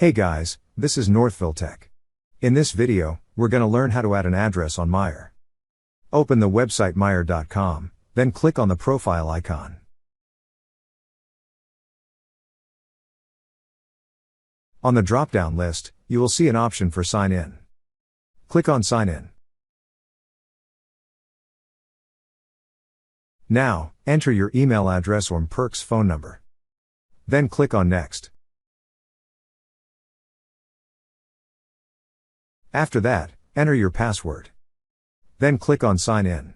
Hey guys, this is Northville Tech. In this video, we're going to learn how to add an address on Meijer. Open the website Meijer.com, then click on the profile icon. On the drop-down list, you will see an option for Sign In. Click on Sign In. Now, enter your email address or Perks phone number. Then click on Next. After that, enter your password. Then click on Sign In.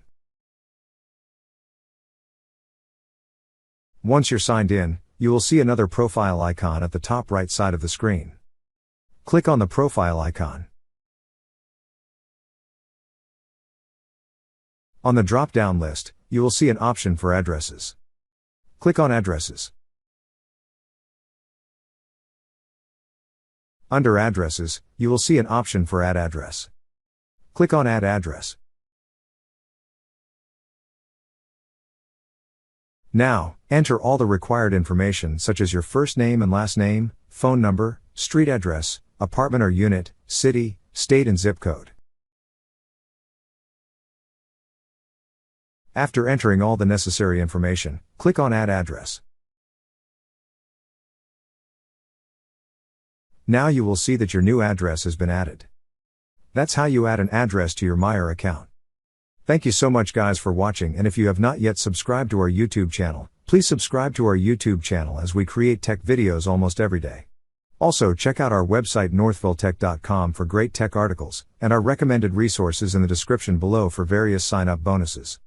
Once you're signed in, you will see another profile icon at the top right side of the screen. Click on the profile icon. On the drop-down list, you will see an option for addresses. Click on Addresses. Under Addresses, you will see an option for Add Address. Click on Add Address. Now, enter all the required information such as your first name and last name, phone number, street address, apartment or unit, city, state and zip code. After entering all the necessary information, click on Add Address. Now you will see that your new address has been added. That's how you add an address to your Meijer account. Thank you so much guys for watching, and if you have not yet subscribed to our YouTube channel, please subscribe to our YouTube channel as we create tech videos almost every day. Also check out our website northvilletech.com for great tech articles, and our recommended resources in the description below for various sign-up bonuses.